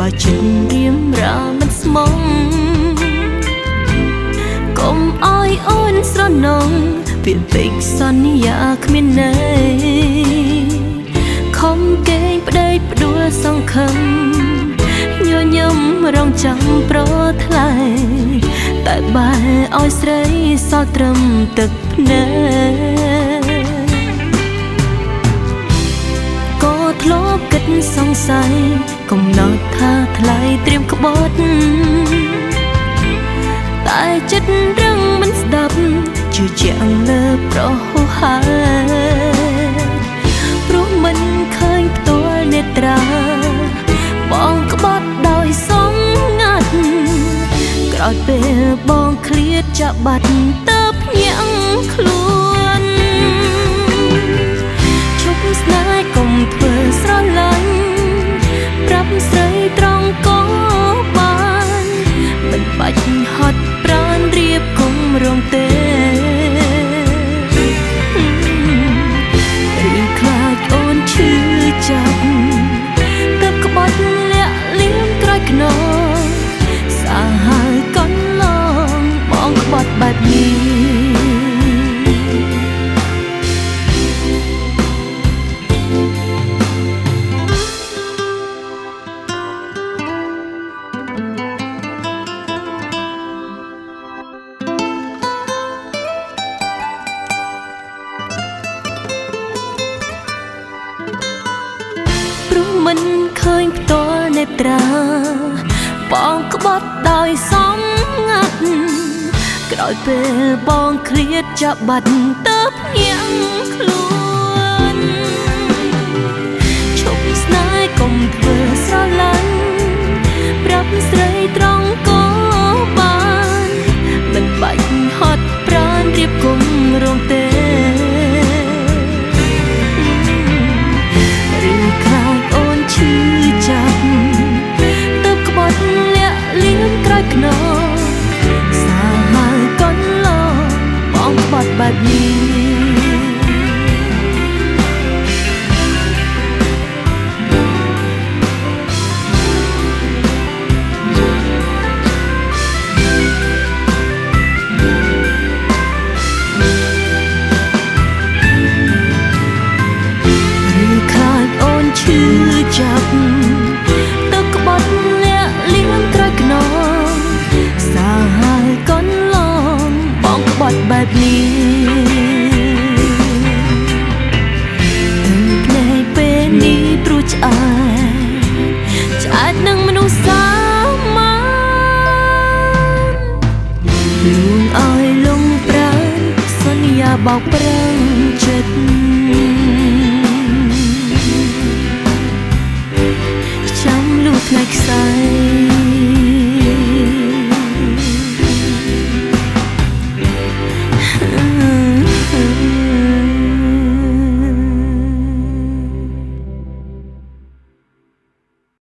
បើចិត្តរៀមរាមិនស្មងកុំអោយអូនស្រណងពាក្យពេចន៍សន្យាគ្មានន័យខំកេងប្តីផ្ដួលសង្ឃឹមញញឹមរងចាំប្រថ្លៃតែបែរឲ្យស្រីសល់ត្រឹមទឹកភ្នែកក៏ធ្លាប់គិតសង្ស័យកំណត់ថាថ្លៃត្រៀមក្បត់តែចិត្តរឹងមិនស្ដាប់ជឿជាក់លើប្រហោហើយព្រោះមិនឃើញផ្ទាល់នេត្រាបងក្បត់ដោយសំងាត់ក្រោយពេលបងឃ្លាតចាក់បាត់តើភ្ញាក់ខ្លួនជប់ស្នេហ៍កុំធ្វើស្រឡាញ់ប្រាប់ស្រីត្រង់ក៏បានមិនបាច់ហត់ប្រាណរៀបគុំរងទេឬខ្លាចអូនឈឺចាប់ទើបក្បត់លាក់លៀមក្រោយខ្នងសាហើយកន្លងបងក្បត់បែបនេះមិនឃើញផ្ទាល់នេត្រាបងក្បត់ដោយសំងាត់ក្រោយពេលបងឃ្លាតចាក់បាត់តើភ្ញាក់ខ្លួនឈប់ស្នេហ៍កុំធ្វើស្រឡាញ់ប្រាប់ស្រីត្រង់ក៏បានមិនបាច់ហត់ប្រាណរៀបគុំរងទេឈឺចាប់ទើបក្បត់លាក់លៀមក្រោយខ្នងសាហើយកន្លងបងក្បត់បែបនេះឈឺចាប់ទើបក្បត់លាក់លៀមក្រោយខ្នងសាហើយកន្លងបងក្បត់បែបនេះទឹកភ្នែកពេលនេះព្រោះឆ្អែតនឹងមនុស្សសាមញ្ញលួងឲ្យលងប្រាណសន្យាបោកប្រា